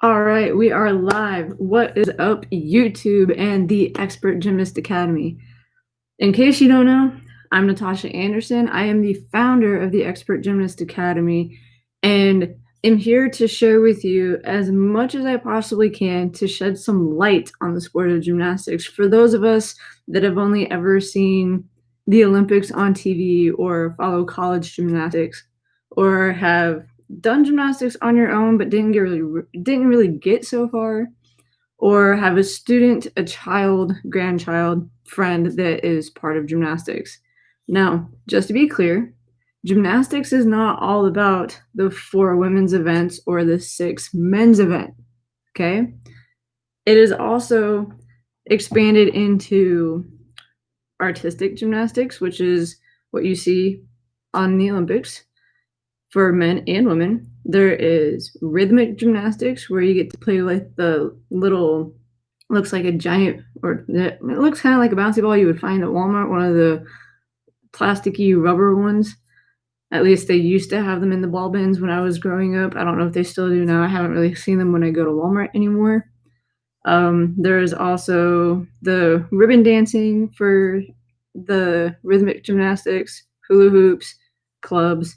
All right, we are live. What is up, YouTube and the Expert Gymnast Academy? In case you don't know, I'm Natasha Anderson. I am the founder of the Expert Gymnast Academy and am here to share with you as much as I possibly can to shed some light on the sport of gymnastics for those of us that have only ever seen the Olympics on TV or follow college gymnastics or have done gymnastics on your own but didn't really get so far, or have a student, a child, grandchild, friend that is part of gymnastics. Now, just to be clear, gymnastics is not all about the 4 women's events or the 6 men's event, okay? It is also expanded into artistic gymnastics, which is what you see on the Olympics for men and women. There is rhythmic gymnastics, where you get to play with the little, looks like a giant, or it looks kind of like a bouncy ball you would find at Walmart, one of the plasticky rubber ones. At least they used to have them in the ball bins when I was growing up. I don't know if they still do now. I haven't really seen them when I go to Walmart anymore. There is also the ribbon dancing for the rhythmic gymnastics, hula hoops, clubs,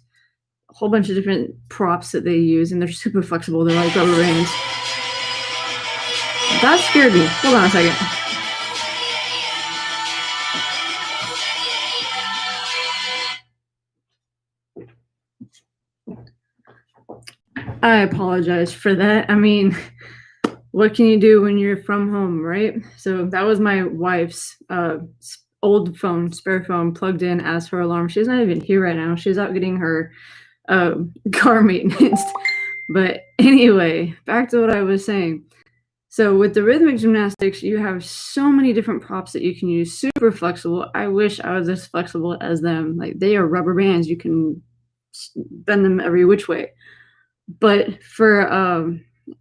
a whole bunch of different props that they use, and they're super flexible. They're like rubber bands. That scared me. Hold on a second. I apologize for that. I mean, what can you do when you're from home, right? So that was my wife's old phone, spare phone, plugged in as her alarm. She's not even here right now. She's out getting her car maintenance. But anyway, back to what I was saying. So with the rhythmic gymnastics, you have so many different props that you can use, super flexible. I wish I was as flexible as them. Like, they are rubber bands. You can bend them every which way. But for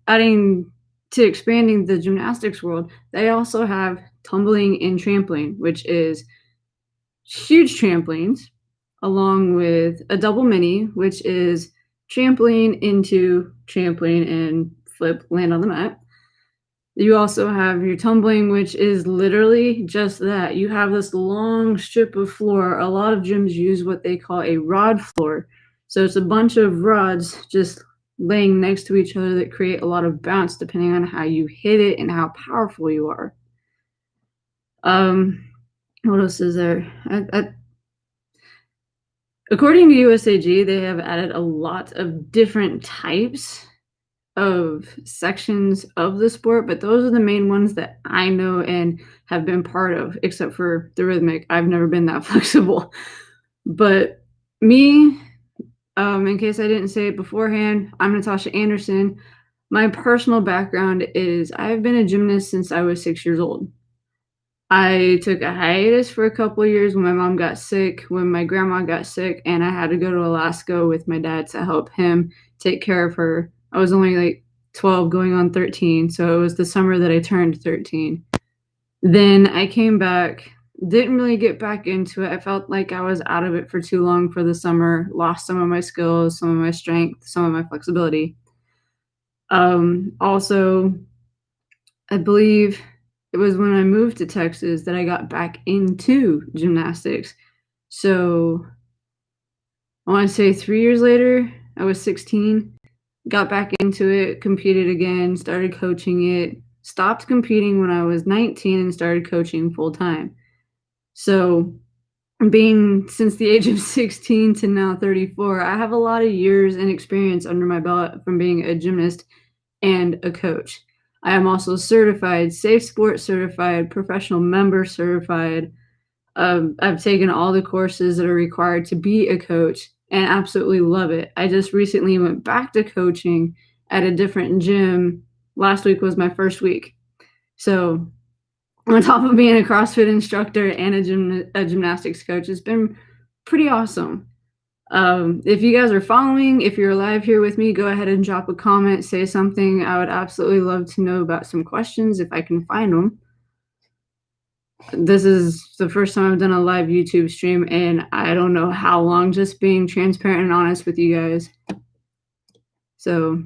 adding to expanding the gymnastics world, they also have tumbling and trampoline, which is huge trampolines, along with a double mini, which is trampoline into trampoline and flip, land on the mat. You also have your tumbling, which is literally just that. You have this long strip of floor. A lot of gyms use what they call a rod floor. So it's a bunch of rods just laying next to each other that create a lot of bounce depending on how you hit it and how powerful you are. What else is there? According to USAG, they have added a lot of different types of sections of the sport, but those are the main ones that I know and have been part of, except for the rhythmic. I've never been that flexible. But me, in case I didn't say it beforehand, I'm Natasha Anderson. My personal background is I've been a gymnast since I was 6 years old. I took a hiatus for a couple of years when my mom got sick, when my grandma got sick, and I had to go to Alaska with my dad to help him take care of her. I was only like 12 going on 13, so it was the summer that I turned 13. Then I came back, didn't really get back into it. I felt like I was out of it for too long for the summer, lost some of my skills, some of my strength, some of my flexibility. Also, I believe it was when I moved to Texas that I got back into gymnastics. So I want to say 3 years later, I was 16, got back into it, competed again, started coaching it, stopped competing when I was 19 and started coaching full time. So being since the age of 16 to now 34, I have a lot of years and experience under my belt from being a gymnast and a coach. I am also certified, Safe Sport certified, professional member certified. I've taken all the courses that are required to be a coach and absolutely love it. I just recently went back to coaching at a different gym. Last week was my first week. So on top of being a CrossFit instructor and a gymnastics coach, it's been pretty awesome. If you guys are following, if you're live here with me, go ahead and drop a comment, say something. I would absolutely love to know about some questions if I can find them. This is the first time I've done a live YouTube stream, and I don't know how long, just being transparent and honest with you guys. So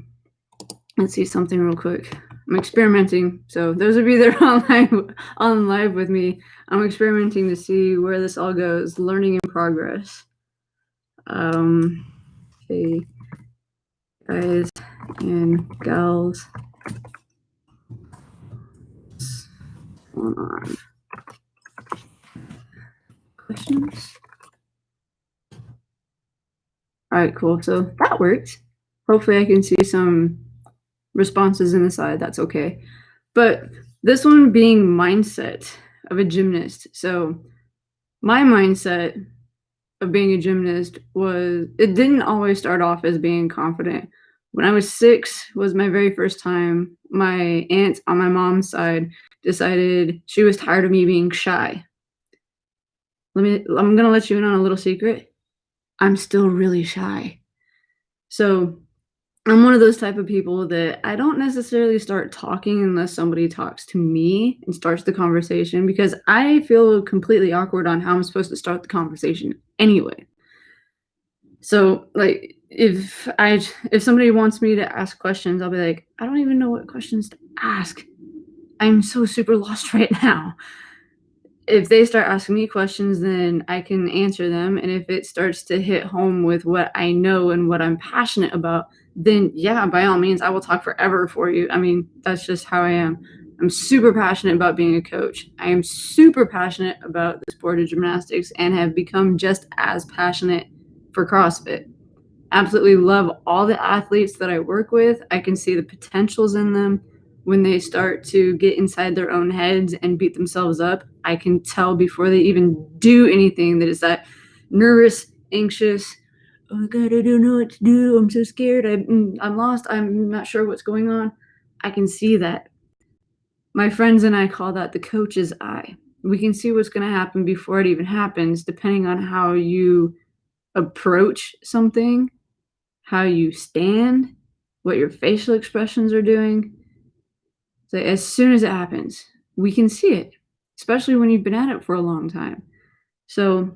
Let's see something real quick. I'm experimenting. So those of you that are on live with me, I'm experimenting to see where this all goes. Learning in progress. Okay, guys and gals, what's going on? Questions? All right, cool. So that worked. Hopefully I can see some responses in the side. That's okay. But this one being mindset of a gymnast. So my mindset of being a gymnast was, it didn't always start off as being confident. When I was 6 was my very first time. My aunt on my mom's side decided she was tired of me being shy. I'm gonna let you in on a little secret. I'm still really shy. So I'm one of those type of people that I don't necessarily start talking unless somebody talks to me and starts the conversation, because I feel completely awkward on how I'm supposed to start the conversation anyway. So like if somebody wants me to ask questions, I'll be like, I don't even know what questions to ask. I'm so super lost right now. If they start asking me questions, then I can answer them. And if it starts to hit home with what I know and what I'm passionate about, then yeah, by all means, I will talk forever for you. I mean, that's just how I am. I'm super passionate about being a coach. I am super passionate about the sport of gymnastics and have become just as passionate for CrossFit. Absolutely love all the athletes that I work with. I can see the potentials in them. When they start to get inside their own heads and beat themselves up, I can tell before they even do anything that is that nervous, anxious, oh my God, I don't know what to do. I'm so scared. I'm lost. I'm not sure what's going on. I can see that. My friends and I call that the coach's eye. We can see what's going to happen before it even happens, depending on how you approach something, how you stand, what your facial expressions are doing. So as soon as it happens, we can see it, especially when you've been at it for a long time. So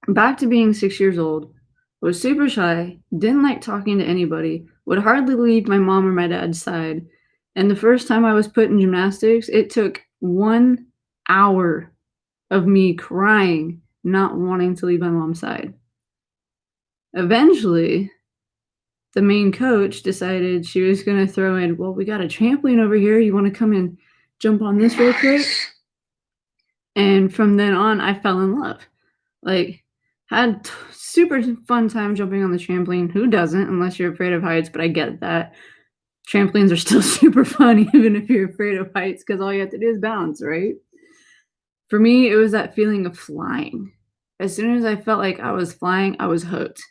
back to being 6 years old, was super shy, didn't like talking to anybody, would hardly leave my mom or my dad's side. And the first time I was put in gymnastics, it took 1 hour of me crying, not wanting to leave my mom's side. Eventually, the main coach decided she was going to throw in, well, we got a trampoline over here. You want to come and jump on this real quick? And from then on, I fell in love. Like, had super fun time jumping on the trampoline. Who doesn't, unless you're afraid of heights? But I get that. Trampolines are still super fun, even if you're afraid of heights, because all you have to do is balance, right? For me, it was that feeling of flying. As soon as I felt like I was flying, I was hooked.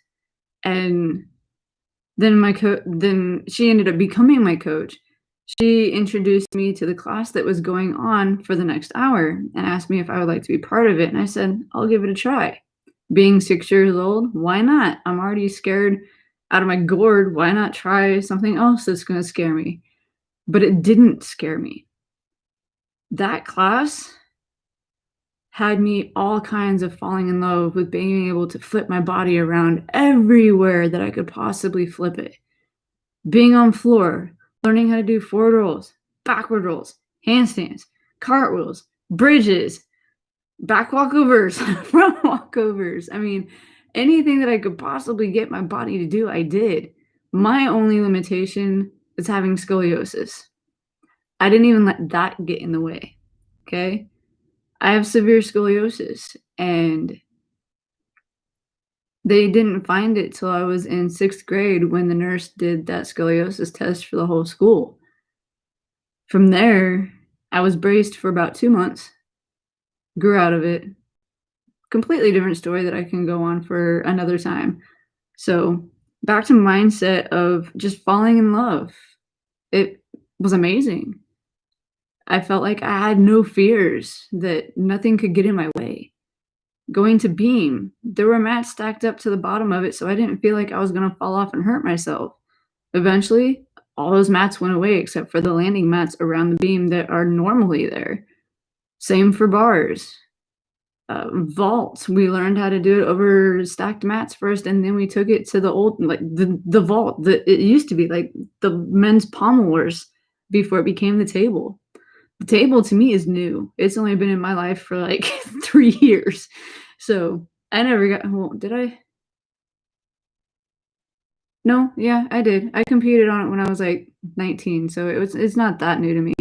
And then she ended up becoming my coach. She introduced me to the class that was going on for the next hour and asked me if I would like to be part of it. And I said, I'll give it a try. Being 6 years old, why not? I'm already scared out of my gourd. Why not try something else that's going to scare me? But it didn't scare me. That class had me all kinds of falling in love with being able to flip my body around everywhere that I could possibly flip it. Being on floor, learning how to do forward rolls, backward rolls, handstands, cartwheels, bridges, back walkovers, front walkovers. I mean, anything that I could possibly get my body to do, I did. My only limitation is having scoliosis. I didn't even let that get in the way, okay? I have severe scoliosis, and they didn't find it till I was in 6th grade when the nurse did that scoliosis test for the whole school. From there, I was braced for about 2 months, grew out of it. Completely different story that I can go on for another time. So back to mindset of just falling in love. It was amazing. I felt like I had no fears, that nothing could get in my way. Going to beam, there were mats stacked up to the bottom of it, so I didn't feel like I was going to fall off and hurt myself. Eventually, all those mats went away except for the landing mats around the beam that are normally there. Same for bars. vault. We learned how to do it over stacked mats first, and then we took it to the old, like the vault. It used to be like the men's pommel wars before it became the table. The table to me is new. It's only been in my life for like 3 years. So I never got, well, did I? No, yeah, I did. I competed on it when I was like 19, so it's not that new to me.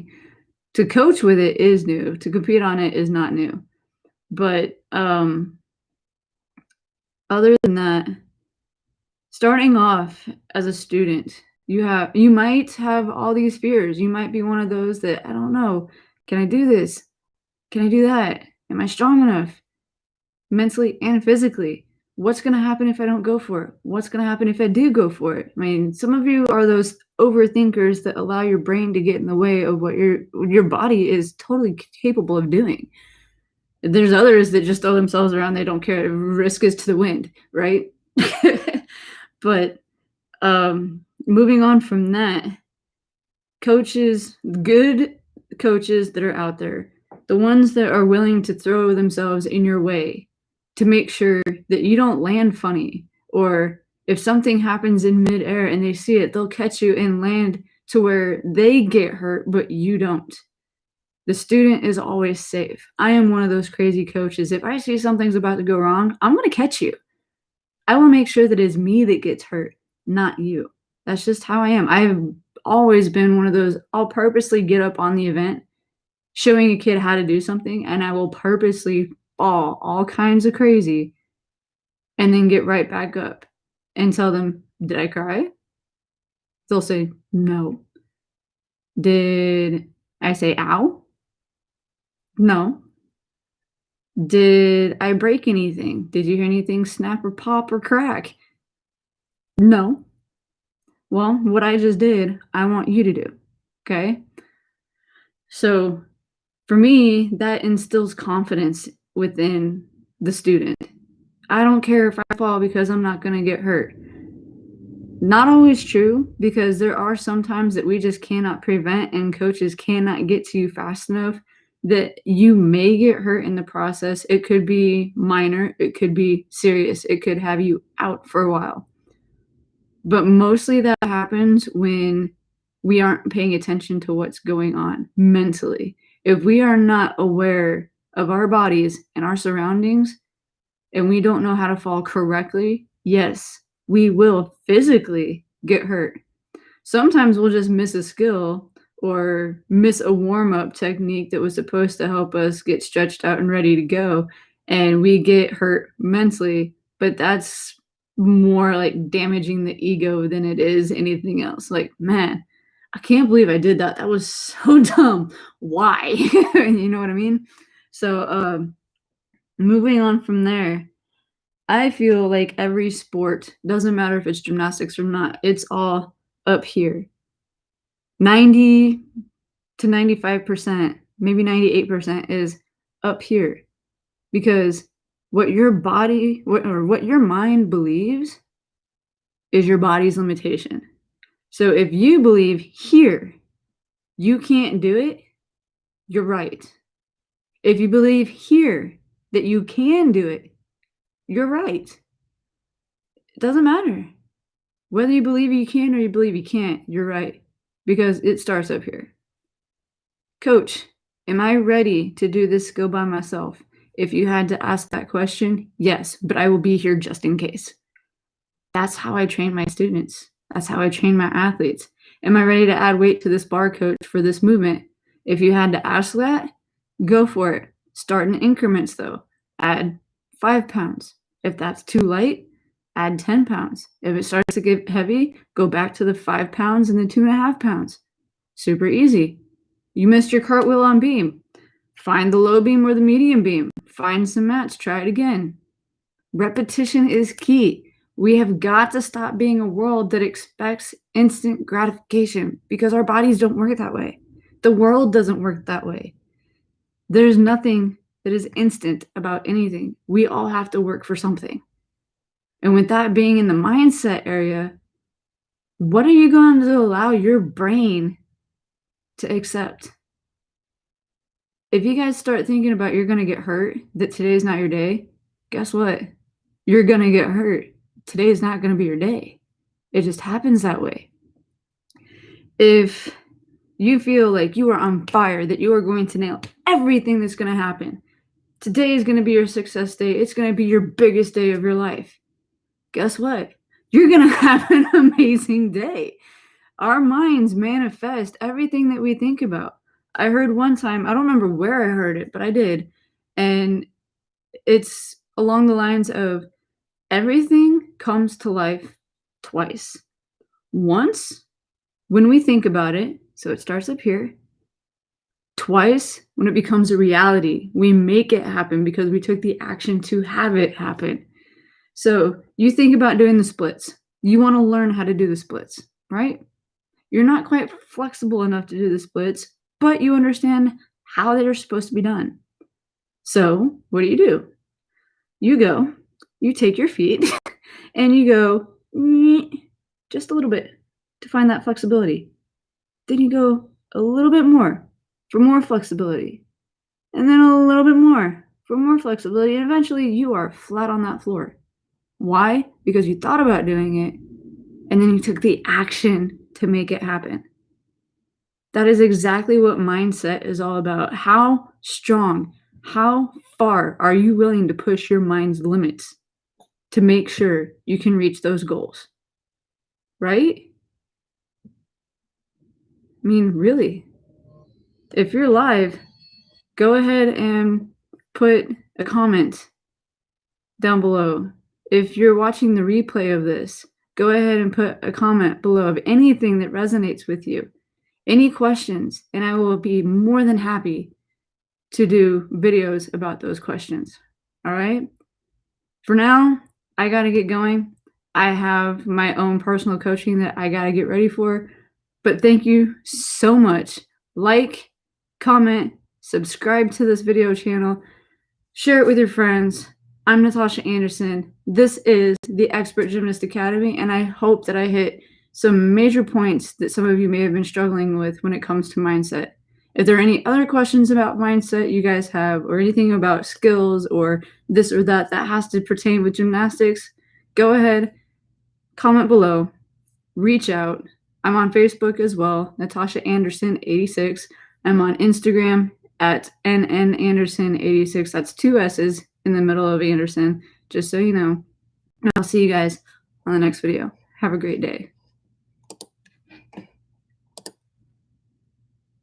To coach with it is new. To compete on it is not new. But other than that, starting off as a student, you might have all these fears. You might be one of those that, I don't know, can I do this? Can I do that? Am I strong enough mentally and physically? What's going to happen if I don't go for it? What's going to happen if I do go for it? I mean, some of you are those overthinkers that allow your brain to get in the way of what your body is totally capable of doing. There's others that just throw themselves around. They don't care. Risk is to the wind, right? But moving on from that, coaches, good coaches that are out there, the ones that are willing to throw themselves in your way to make sure that you don't land funny, or if something happens in midair and they see it, they'll catch you and land to where they get hurt, but you don't. The student is always safe. I am one of those crazy coaches. If I see something's about to go wrong, I'm going to catch you. I will make sure that it's me that gets hurt, not you. That's just how I am. I've always been one of those, I'll purposely get up on the event showing a kid how to do something, and I will purposely fall all kinds of crazy and then get right back up and tell them, did I cry? They'll say, no. Did I say ow? No. Did I break anything? Did you hear anything snap or pop or crack? No. Well, what I just did, I want you to do. Okay? So for me, that instills confidence within the student. I don't care if I fall because I'm not going to get hurt. Not always true, because there are some times that we just cannot prevent and coaches cannot get to you fast enough that you may get hurt in the process. It could be minor, it could be serious, it could have you out for a while. But mostly that happens when we aren't paying attention to what's going on mentally. If we are not aware of our bodies and our surroundings, and we don't know how to fall correctly, yes, we will physically get hurt. Sometimes we'll just miss a skill or miss a warm-up technique that was supposed to help us get stretched out and ready to go, and we get hurt mentally, but that's more like damaging the ego than it is anything else. Like, man, I can't believe I did that. That was so dumb. Why? You know what I mean? So moving on from there, I feel like every sport, doesn't matter if it's gymnastics or not, it's all up here. 90 to 95%, maybe 98% is up here. Because what your body, what your mind believes is your body's limitation. So if you believe here you can't do it, you're right. If you believe here that you can do it, you're right. It doesn't matter. Whether you believe you can or you believe you can't, you're right. Because it starts up here. Coach, am I ready to do this skill by myself? If you had to ask that question, yes, but I will be here just in case. That's how I train my students. That's how I train my athletes. Am I ready to add weight to this bar, coach, for this movement? If you had to ask that, go for it. Start in increments, though. Add 5 pounds. If that's too light, add 10 pounds. If it starts to get heavy, go back to the 5 pounds and the 2.5 pounds. Super easy. You missed your cartwheel on beam. Find the low beam or the medium beam. Find some mats. Try it again. Repetition is key. We have got to stop being a world that expects instant gratification, because our bodies don't work that way. The world doesn't work that way. There's nothing that is instant about anything. We all have to work for something. And with that being in the mindset area, what are you going to allow your brain to accept? If you guys start thinking about you're going to get hurt, that today's not your day, guess what? You're going to get hurt. Today is not going to be your day. It just happens that way. If you feel like you are on fire, that you are going to nail everything that's going to happen, today is going to be your success day. It's going to be your biggest day of your life. Guess what? You're going to have an amazing day. Our minds manifest everything that we think about. I heard one time, I don't remember where I heard it, but I did. And it's along the lines of everything comes to life twice. Once, when we think about it, so it starts up here. Twice, when it becomes a reality, we make it happen because we took the action to have it happen. So you think about doing the splits. You want to learn how to do the splits, right? You're not quite flexible enough to do the splits, but you understand how they're supposed to be done. So what do? You go, you take your feet and you go just a little bit to find that flexibility. Then you go a little bit more for more flexibility. And then a little bit more for more flexibility. And eventually you are flat on that floor. Why? Because you thought about doing it and then you took the action to make it happen. That is exactly what mindset is all about. How strong, how far are you willing to push your mind's limits to make sure you can reach those goals? Right? I mean, really, if you're live, go ahead and put a comment down below. If you're watching the replay of this, go ahead and put a comment below of anything that resonates with you. Any questions, and I will be more than happy to do videos about those questions. All right? For now, I got to get going. I have my own personal coaching that I got to get ready for. But thank you so much. Like, comment, subscribe to this video channel, share it with your friends. I'm Natasha Anderson. This is the Expert Gymnast Academy, and I hope that I hit some major points that some of you may have been struggling with when it comes to mindset. If there are any other questions about mindset you guys have, or anything about skills or this or that has to pertain with gymnastics, go ahead, comment below, reach out. I'm on Facebook as well, Natasha Anderson 86. I'm on Instagram at nnanderson86. That's 2 S's in the middle of Anderson, just so you know. And I'll see you guys on the next video. Have a great day.